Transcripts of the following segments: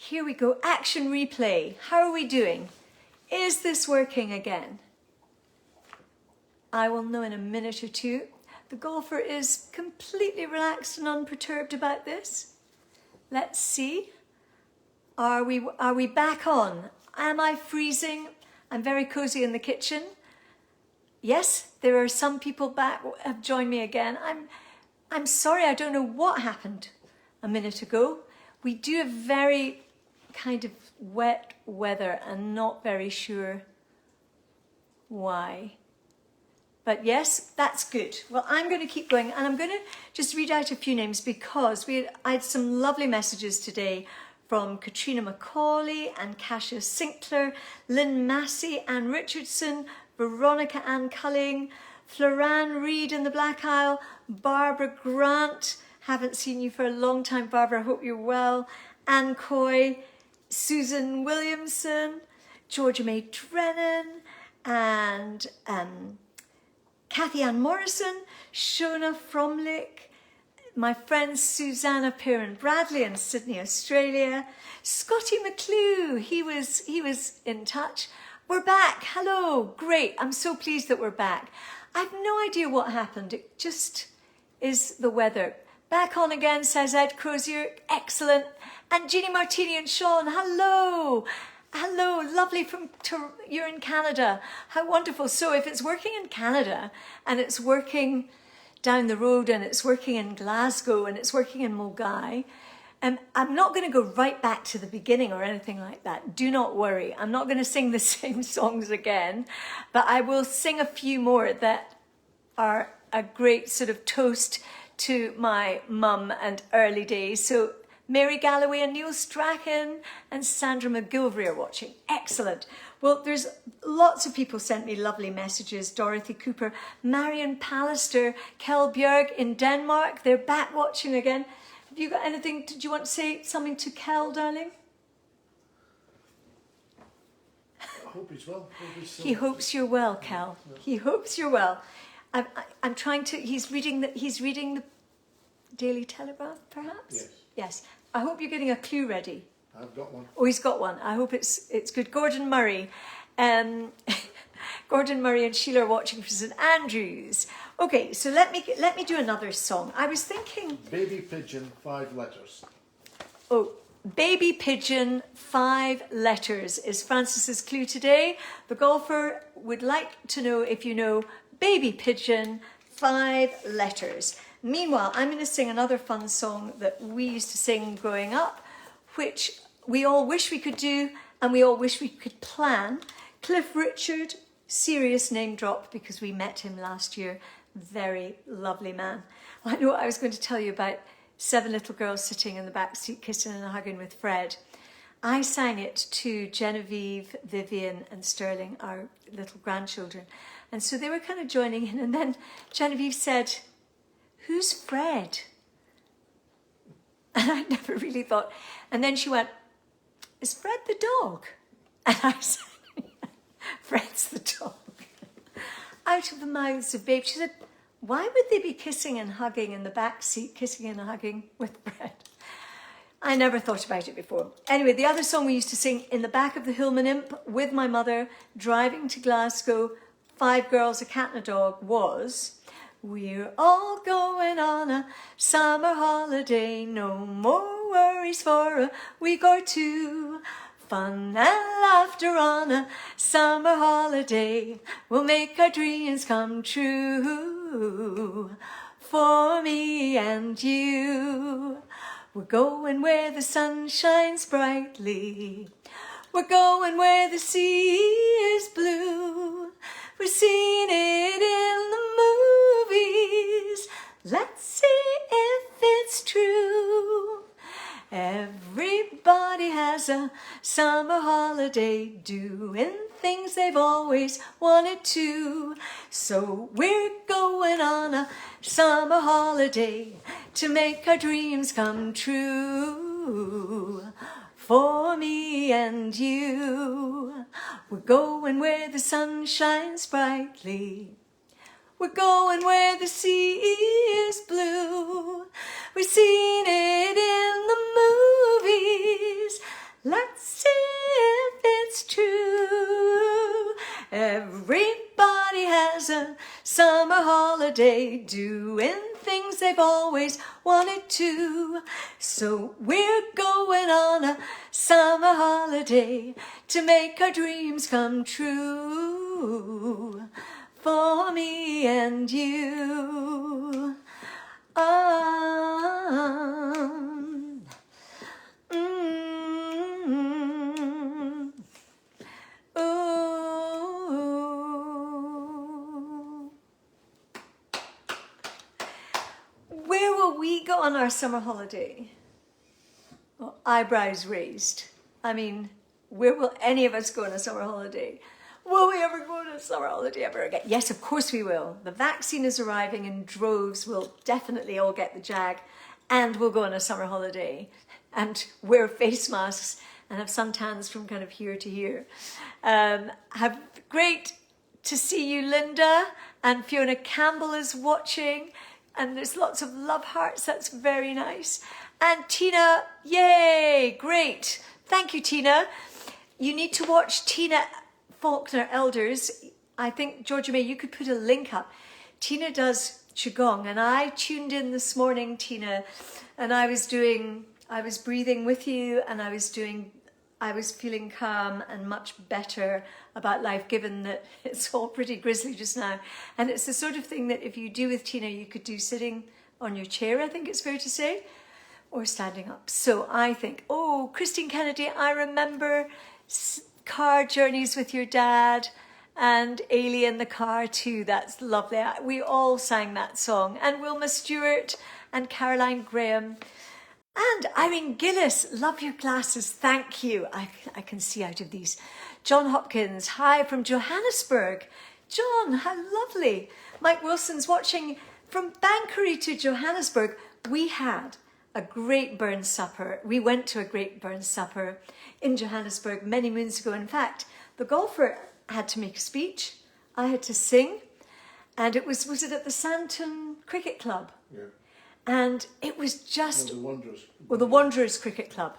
Here we go, action replay. How are we doing? Is this working again? I will know in a minute or two. The golfer is completely relaxed and unperturbed about this. Let's see. Are we back on? Am I freezing? I'm very cozy in the kitchen. Yes, there are some people back who have joined me again. I'm sorry, I don't know what happened a minute ago. We do have very kind of wet weather and not very sure why. But yes, that's good. Well, I'm going to keep going, and I'm going to just read out a few names because I had some lovely messages today from Katrina Macaulay and Kasia Sinclair, Lynn Massey, Anne Richardson, Veronica Ann Culling, Floran Reed in the Black Isle, Barbara Grant, haven't seen you for a long time, Barbara, hope you're well, Anne Coy, Susan Williamson, Georgia May Drennan, and Kathy Ann Morrison, Shona Fromlich, my friend Susanna Piran Bradley in Sydney, Australia, Scotty McClue, he was in touch. We're back, hello, great, I'm so pleased that we're back. I've no idea what happened, it just is the weather. Back on again, says Ed Crozier, excellent. And Jeannie Martini and Sean, hello. Hello, lovely you're in Canada. How wonderful. So if it's working in Canada and it's working down the road and it's working in Glasgow and it's working in Mulgai, I'm not going to go right back to the beginning or anything like that. Do not worry. I'm not going to sing the same songs again, but I will sing a few more that are a great sort of toast to my mum and early days. So Mary Galloway and Neil Strachan and Sandra McGilvery are watching. Excellent. Well, there's lots of people sent me lovely messages. Dorothy Cooper, Marion Pallister, Kel Bjerg in Denmark. They're back watching again. Have you got anything? Did you want to say something to Kel, darling? I hope he's well. He hopes you're well, Kel. Yeah. He hopes you're well. I'm trying to. He's reading the Daily Telegraph, perhaps. Yes. Yes. I hope you're getting a clue ready. I've got one. Oh, he's got one. I hope it's good. Gordon Murray. Gordon Murray and Sheila are watching from St Andrews. Okay, so let me do another song. I was thinking... Baby Pigeon, 5 letters. Oh, Baby Pigeon, 5 letters is Francis's clue today. The golfer would like to know if you know Baby Pigeon, 5 letters. Meanwhile, I'm going to sing another fun song that we used to sing growing up, which we all wish we could do and we all wish we could plan. Cliff Richard, serious name drop because we met him last year. Very lovely man. I know what I was going to tell you about 7 little girls sitting in the back seat kissing and hugging with Fred. I sang it to Genevieve, Vivian and Sterling, our little grandchildren. And so they were kind of joining in, and then Genevieve said, "Who's Fred?" And I never really thought. And then she went, "Is Fred the dog?" And I said, "Fred's the dog." Out of the mouths of babes. She said, "Why would they be kissing and hugging in the back seat, kissing and hugging with Fred?" I never thought about it before. Anyway, the other song we used to sing in the back of the Hillman Imp with my mother, driving to Glasgow, 5 girls, a cat and a dog, was... We're all going on a summer holiday, no more worries for a week or two. Fun and laughter on a summer holiday will make our dreams come true. For me and you, we're going where the sun shines brightly. We're going where the sea is blue. We've seen it in the movies. Let's see if it's true. Everybody has a summer holiday, doing things they've always wanted to. So we're going on a summer holiday to make our dreams come true. For me and you, we're going where the sun shines brightly. We're going where the sea is blue. We've seen it in the movies. summer holiday, doing things they've always wanted to. So we're going on a summer holiday to make our dreams come true, for me and you. Where will we go on our summer holiday? Well, eyebrows raised. I mean, where will any of us go on a summer holiday? Will we ever go on a summer holiday ever again? Yes, of course we will. The vaccine is arriving in droves. We'll definitely all get the jag and we'll go on a summer holiday and wear face masks and have suntans from kind of here to here. Great to see you, Linda, and Fiona Campbell is watching, and there's lots of love hearts. That's very nice. And Tina, yay, great. Thank you, Tina. You need to watch Tina Faulkner Elders. I think, Georgia May, you could put a link up. Tina does Qigong, and I tuned in this morning, Tina, and I was breathing with you, and I was feeling calm and much better about life, given that it's all pretty grisly just now. And it's the sort of thing that if you do with Tina, you could do sitting on your chair, I think it's fair to say, or standing up. So I think, oh, Christine Kennedy, I remember car journeys with your dad and Ailey in the car too. That's lovely. We all sang that song. And Wilma Stewart and Caroline Graham. And Irene Gillies, love your glasses, thank you. I can see out of these. John Hopkins, hi from Johannesburg. John, how lovely. Mike Wilson's watching from Bankery to Johannesburg. We had a great burn supper. We went to a great burn supper in Johannesburg many moons ago. In fact, the golfer had to make a speech. I had to sing. And it was it at the Santon Cricket Club? Yeah. And it was just... The Wanderers. Well, the Wanderers Cricket Club.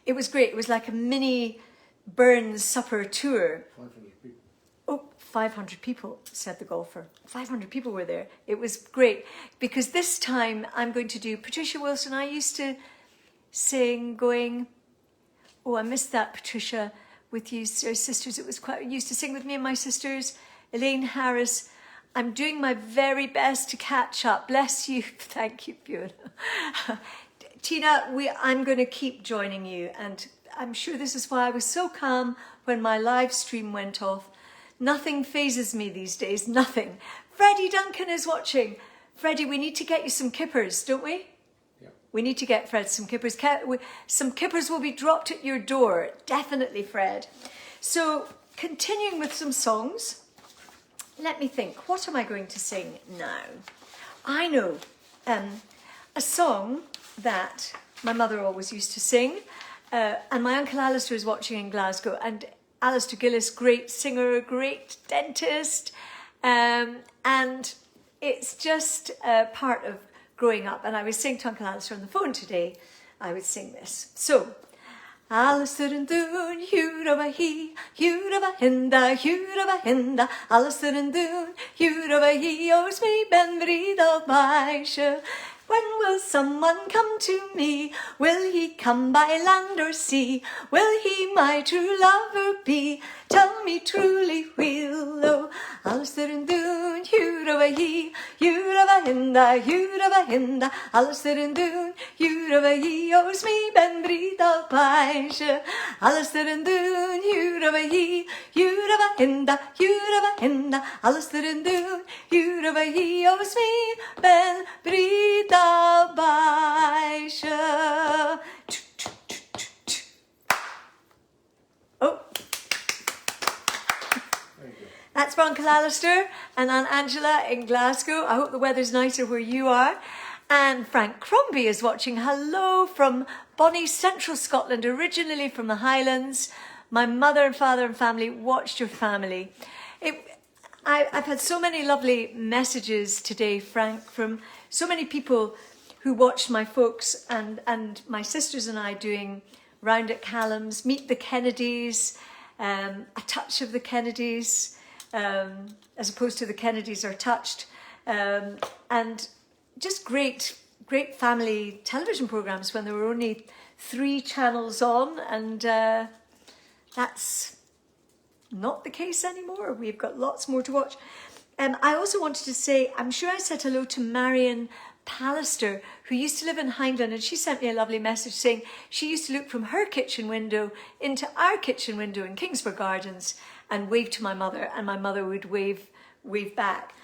It was great. It was like a mini Burns supper tour. 500 people. Oh, 500 people, said the golfer. 500 people were there. It was great. Because this time I'm going to do... Patricia Wilson, I used to sing going... Oh, I missed that, Patricia, with you sisters. It was quite... You used to sing with me and my sisters. Elaine Harris... I'm doing my very best to catch up. Bless you. Thank you, Fiona. Tina, I'm going to keep joining you. And I'm sure this is why I was so calm when my live stream went off. Nothing phases me these days. Nothing. Freddie Duncan is watching. Freddie, we need to get you some kippers, don't we? Yeah. We need to get Fred some kippers. Some kippers will be dropped at your door. Definitely, Fred. So, continuing with some songs. Let me think, what am I going to sing now? I know a song that my mother always used to sing, and my Uncle Alistair is watching in Glasgow, and Alistair Gillies, great singer, great dentist, and it's just part of growing up. And I was saying to Uncle Alistair on the phone today, I would sing this. So, Alistair and Doon, Hurabahee, Hurabahinda, Hurabahinda, Alistair and Doon, Hurabahee, owes me ben vried of my show. When will someone come to me? Will he come by land or sea? Will he my true lover be? Tell me truly, wheel'll oh, Alistair and Doon, Hurabahee, Hurabahinda, Hurabahinda, Alistair and Doon, Hurabahee, owes me ben vried of my show. Alistair and Doon, Hurabahee, Hurabahinda, Hurabahinda, Alistair and Doon, Hurabahee, owes me ben vried of my show. Oh. That's for Uncle Alistair and Aunt Angela in Glasgow. I hope the weather's nicer where you are. And Frank Crombie is watching. Hello from Bonnie, Central Scotland, originally from the Highlands. My mother and father and family watched your family. I've had so many lovely messages today, Frank, from so many people who watched my folks and my sisters and I doing Round at Callum's, Meet the Kennedys, A Touch of the Kennedys, as opposed to the Kennedys or Touched, and just great family television programs when there were only 3 channels on, and that's not the case anymore. We've got lots more to watch. I also wanted to say, I'm sure I said hello to Marion Pallister, who used to live in Hindon, and she sent me a lovely message saying she used to look from her kitchen window into our kitchen window in Kingsburgh Gardens and wave to my mother, and my mother would wave back.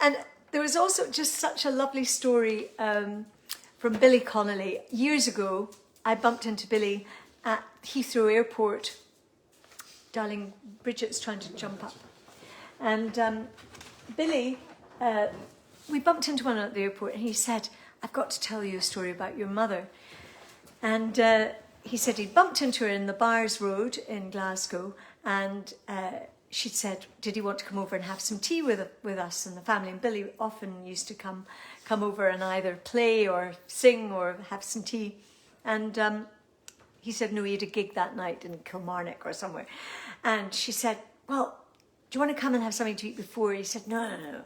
And there was also just such a lovely story from Billy Connolly. Years ago, I bumped into Billy at Heathrow Airport. Darling Bridget's trying to jump up. And Billy, we bumped into one at the airport, and he said, I've got to tell you a story about your mother. And he said he'd bumped into her in the Bars Road in Glasgow, and she'd said, did he want to come over and have some tea with us and the family? And Billy often used to come over and either play or sing or have some tea. And he said, no, he had a gig that night in Kilmarnock or somewhere. And she said, well, do you want to come and have something to eat before? He said, no.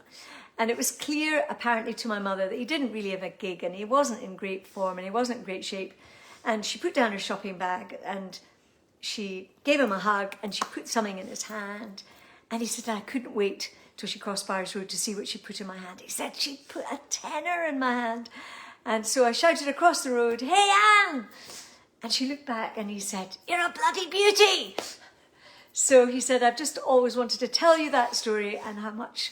And it was clear, apparently, to my mother that he didn't really have a gig and he wasn't in great form and he wasn't in great shape. And she put down her shopping bag and she gave him a hug and she put something in his hand. And he said, I couldn't wait till she crossed Bars Road to see what she put in my hand. He said, she put a tenner in my hand. And so I shouted across the road, hey, Anne! And she looked back and he said, you're a bloody beauty! So he said, I've just always wanted to tell you that story and how much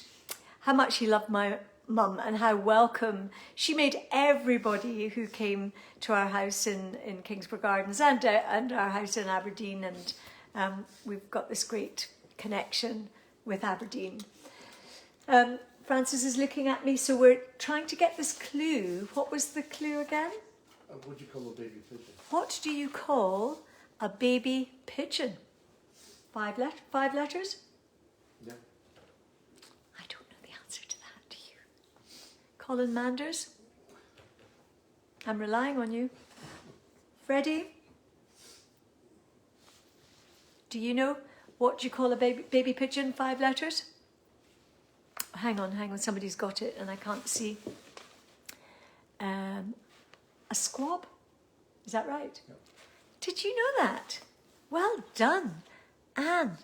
he loved my mum and how welcome she made everybody who came to our house in Kingsburgh Gardens and our house in Aberdeen. And we've got this great connection with Aberdeen. Francis is looking at me, so we're trying to get this clue. What was the clue again? What do you call a baby pigeon? What do you call a baby pigeon? 5 letters? Yeah. I don't know the answer to that, do you? Colin Manders? I'm relying on you. Freddie? Do you know what you call a baby pigeon? 5 letters? Hang on, somebody's got it and I can't see. A squab? Is that right? Yep. Did you know that? Well done. Anne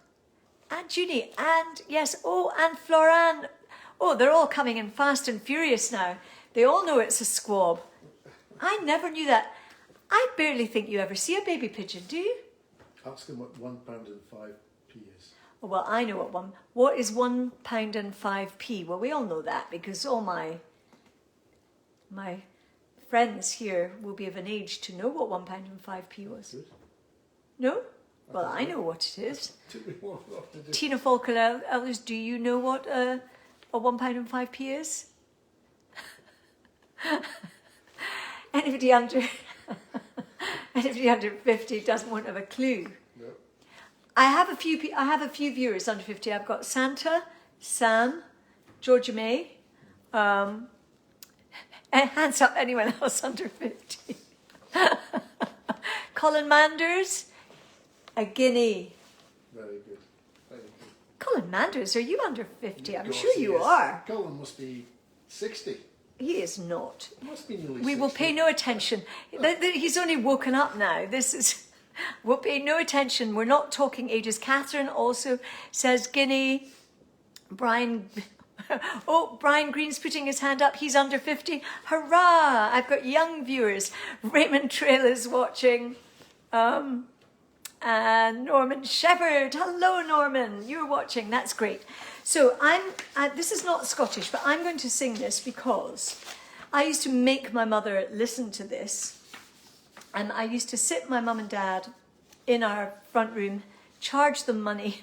Judy, and yes, and Floran. Oh, they're all coming in fast and furious now. They all know it's a squab. I never knew that. I barely think you ever see a baby pigeon, do you? Ask them what £1.05 is. Oh, well, I know what is £1.05. Well, we all know that because all my friends here will be of an age to know what £1.05 was. Good. No? Well, I know what it is. Took me more than to do. Tina Falker Elders, do you know what a £1.05 is? Anybody under 50 doesn't want to have a clue. No. I have a few viewers under 50. I've got Santa, Sam, Georgia May. Hands up, anyone else under 50? Colin Manders, a guinea. Very good. Very good. Colin Manders, are you under 50? I'm Of sure course you he is. are. Colin must be 60. He is not. He must be nearly 60. We will pay no attention. He's only woken up now. We'll pay no attention. We're not talking ages. Catherine also says Guinea. Brian Green's putting his hand up. He's under 50. Hurrah! I've got young viewers. Raymond Trail is watching. And Norman Shepherd. Hello, Norman. You're watching. That's great. So this is not Scottish, but I'm going to sing this because I used to make my mother listen to this. And I used to sit my mum and dad in our front room, charge them money.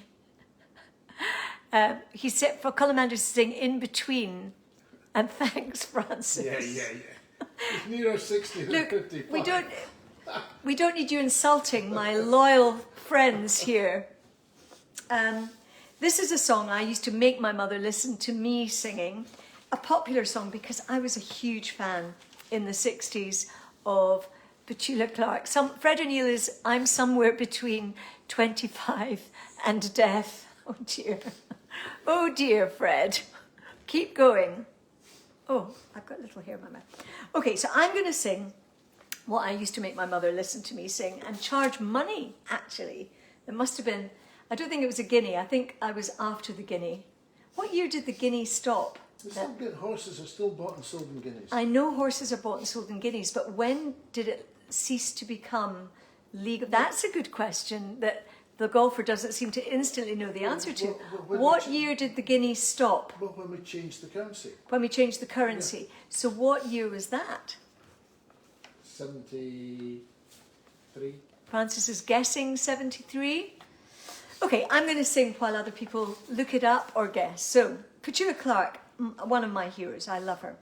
He said for Colin Manders to sing in between. And thanks, Francis. Yeah. It's nearer 60 than Look, 55. we don't need you insulting my loyal friends here. This is a song I used to make my mother listen to me singing, a popular song because I was a huge fan in the 60s of Petula Clark. Fred O'Neill is I'm somewhere between 25 and death. Oh dear. Oh dear, Fred. Keep going. Oh, I've got a little hair in my mouth. Okay, so I'm going to sing what I used to make my mother listen to me sing and charge money, actually. There must have been, I don't think it was a guinea. I think I was after the guinea. What year did the guinea stop? Horses are still bought and sold in guineas. I know horses are bought and sold in guineas, but when did it cease to become legal? That's a good question that the golfer doesn't seem to instantly know the answer to. What year did the guinea stop? Well, when we changed the currency. When we changed the currency. Yeah. So what year was that? 73. Francis is guessing 73. Okay, I'm going to sing while other people look it up or guess. So, Petula Clark, one of my heroes, I love her.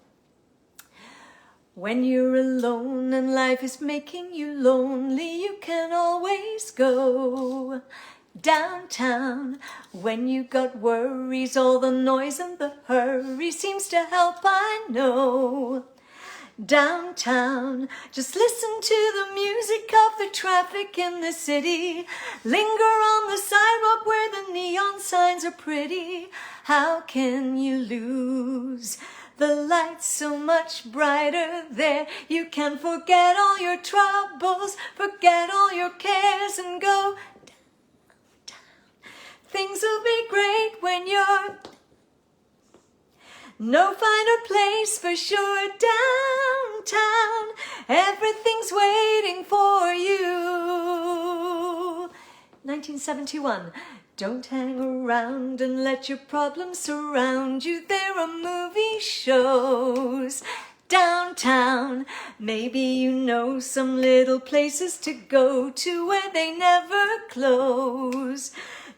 When you're alone and life is making you lonely, you can always go downtown. When you got worries, all the noise and the hurry seems to help, I know. Downtown, just listen to the music of the traffic in the city. Linger on the sidewalk where the neon signs are pretty. How can you lose? The light's so much brighter there. You can forget all your troubles, forget all your cares and go downtown. Things will be great when you're no finer place for sure. Downtown, everything's waiting for you. 1971. Don't hang around and let your problems surround you. There are movie shows downtown. Maybe you know some little places to go to where they never close.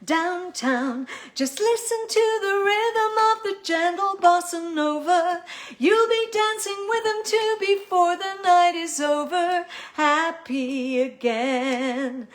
Downtown, just listen to the rhythm of the gentle bossa nova. You'll be dancing with them too before the night is over. Happy again.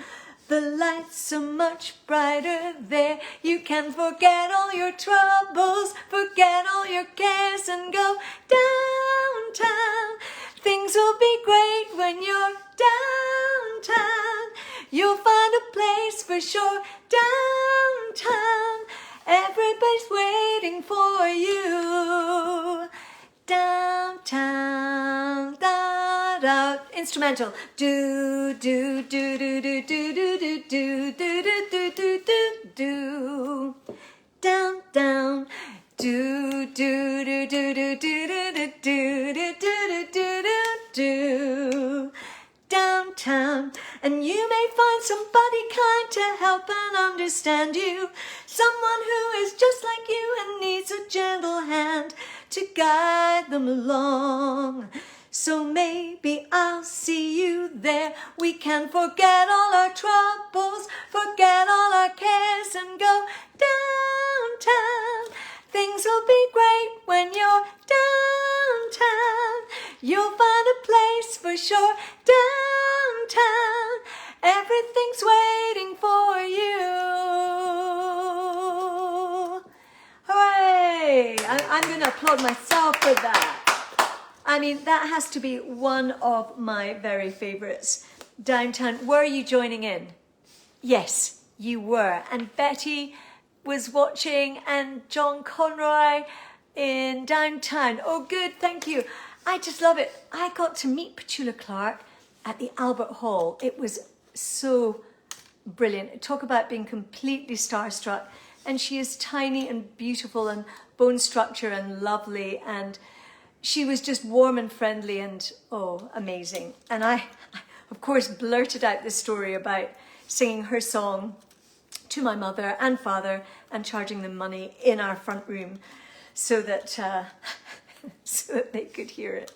The lights so much brighter there. You can forget all your troubles, forget all your cares and go downtown. Things will be great when you're downtown. You'll find a place for sure. Downtown, everybody's waiting for you. Downtown, da da. Instrumental. Do do do do do do do do do do do do do do. Down down. Do do do do do do do do do do do do. Downtown, and you may find somebody kind to help and understand you. Someone who is just like you and needs a gentle hand to guide them along. So maybe I'll see you there. We can forget all our troubles, forget all our cares and go downtown. Things will be great when you're downtown. You'll find a place for sure. Downtown, everything's waiting for you. Hooray! I'm going to applaud myself for that. I mean, that has to be one of my very favourites. Downtown. Were you joining in? Yes, you were. And Betty was watching, and John Conroy in Downtown. Oh, good, thank you. I just love it. I got to meet Petula Clark at the Albert Hall. It was so brilliant. Talk about being completely starstruck. And she is tiny and beautiful and bone structure and lovely. And she was just warm and friendly and, oh, amazing. And I, of course, blurted out the story about singing her song to my mother and father and charging them money in our front room so that so that they could hear it.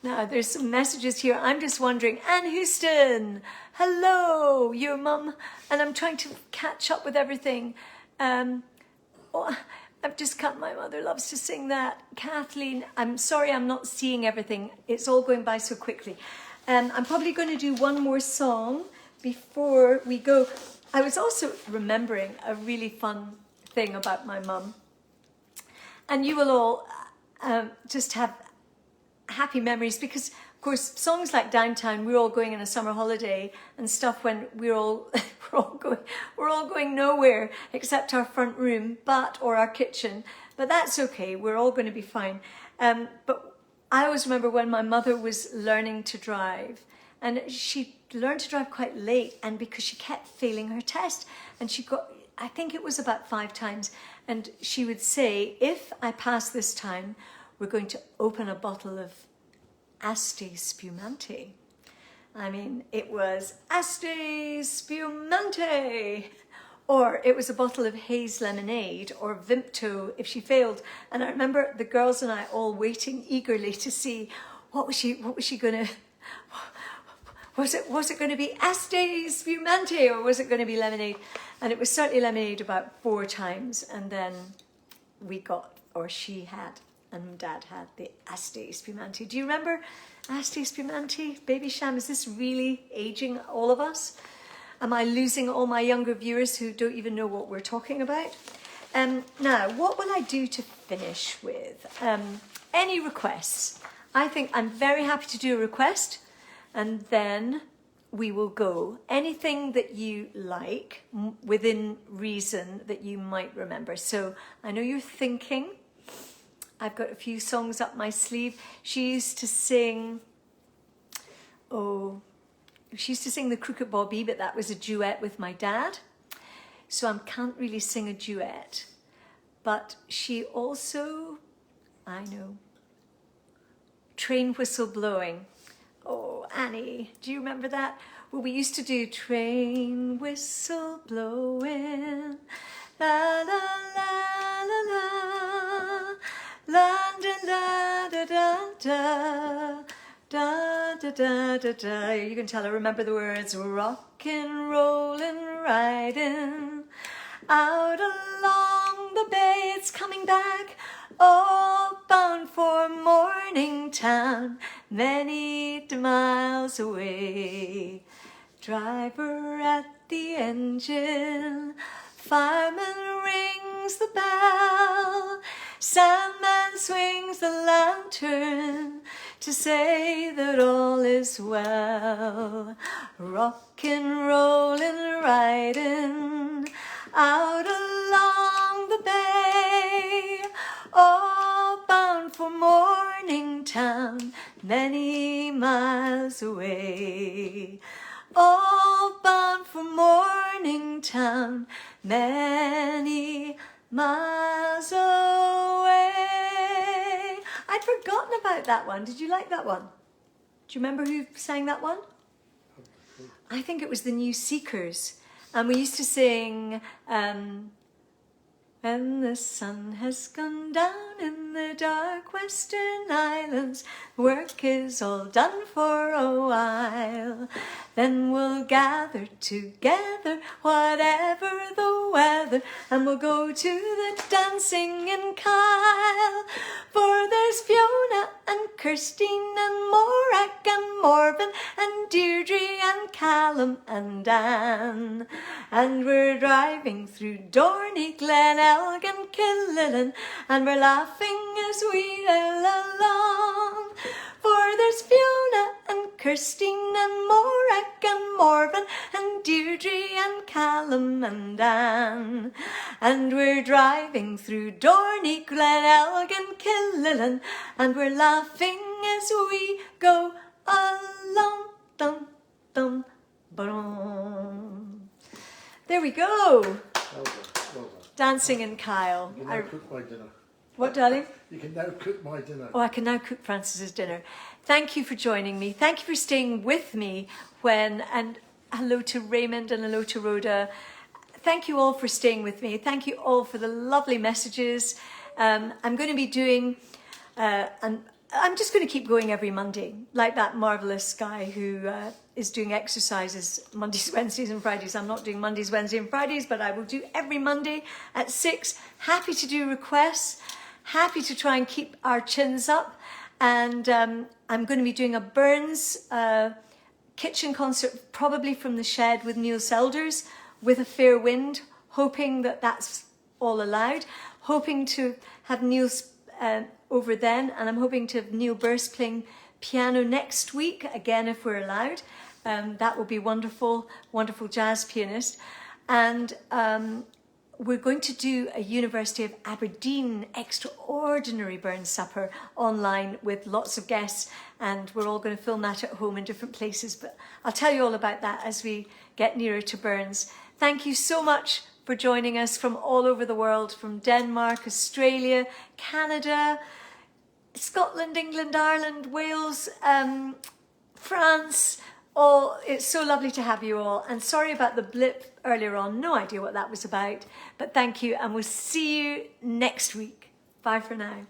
Now, there's some messages here. I'm just wondering, Anne Houston, hello, your mum, and I'm trying to catch up with everything. I've just cut, my mother loves to sing that. Kathleen, I'm sorry I'm not seeing everything. It's all going by so quickly. I'm probably going to do one more song before we go. I was also remembering a really fun thing about my mum. And you will all just have happy memories because Of course, songs like Downtown, we're all going on a summer holiday and stuff when we're all we're all going nowhere except our front room, or our kitchen. But that's okay. We're all going to be fine. But I always remember when my mother was learning to drive, and she learned to drive quite late, and because she kept failing her test, and she got, I think it was about 5 times, and she would say, if I pass this time, we're going to open a bottle of Asti Spumante. I mean, it was Asti Spumante, or it was a bottle of Haze lemonade, or Vimto if she failed. And I remember the girls and I all waiting eagerly to see what was she going to. Was it going to be Asti Spumante, or was it going to be lemonade? And it was certainly lemonade about 4 times, and then we got, or she had, and Dad had the Asti Spumante. Do you remember Asti Spumante? Baby Sham, is this really aging all of us? Am I losing all my younger viewers who don't even know what we're talking about? Now, what will I do to finish with? Any requests? I think I'm very happy to do a request, and then we will go. Anything that you like, within reason, that you might remember. So I know you're thinking. I've got a few songs up my sleeve. She used to sing the Crooked Bobby, but that was a duet with my dad. So I can't really sing a duet. But she also, I know, Train Whistle Blowing. Oh, Annie, do you remember that? Well, we used to do Train Whistle Blowing, la la la la la, la da da da da da da da da da. You can tell I remember the words. Rockin', rollin', riding out along the bay, it's coming back, all bound for Morningtown, many miles away. Driver at the engine, fireman rings the bell, Sandman swings the lantern to say that all is well. Rockin', rollin', riding out along the bay, all bound for Morningtown, many miles away. All bound for Morningtown, many miles away. I'd forgotten about that one. Did you like that one? Do you remember who sang that one? I think it was the New Seekers. And we used to sing, when the sun has gone down in the dark western islands, work is all done for a while. Then we'll gather together, whatever the weather, and we'll go to the dancing in Kyle. For there's Fiona and Kirsteen and Morak and Morven and Deirdre and Callum and Anne. And we're driving through Dorney, Glen Elgin, Killillan, and we're laughing as we sail along. For there's Fiona and Kirsteen and Morak and Morven and Deirdre and Callum and Anne. And we're driving through Dorney, Glen Elgin, Killillan, and we're laughing as we go along. Dum, dum, ba-dum. There we go. Well done, well done. Dancing in Kyle. You can now cook my dinner. What, darling? You can now cook my dinner. Oh, I can now cook Francis's dinner. Thank you for joining me. Thank you for staying with me and hello to Raymond and hello to Rhoda. Thank you all for staying with me. Thank you all for the lovely messages. I'm going to be doing, and I'm just going to keep going every Monday, like that marvellous guy who is doing exercises Mondays, Wednesdays and Fridays. I'm not doing Mondays, Wednesdays and Fridays, but I will do every Monday at 6. Happy to do requests. Happy to try and keep our chins up. And I'm going to be doing a Burns kitchen concert, probably from the shed with Neil Selders, with a fair wind, hoping that that's all allowed. Hoping to have Neil over then, and I'm hoping to have Neil Burst playing piano next week, again, if we're allowed. That will be wonderful, wonderful jazz pianist. And we're going to do a University of Aberdeen extraordinary Burns supper online with lots of guests, and we're all going to film that at home in different places. But I'll tell you all about that as we get nearer to Burns. Thank you so much for joining us from all over the world, from Denmark, Australia, Canada, Scotland, England, Ireland, Wales, France. It's so lovely to have you all, and sorry about the blip earlier on, no idea what that was about, but thank you, and we'll see you next week. Bye for now.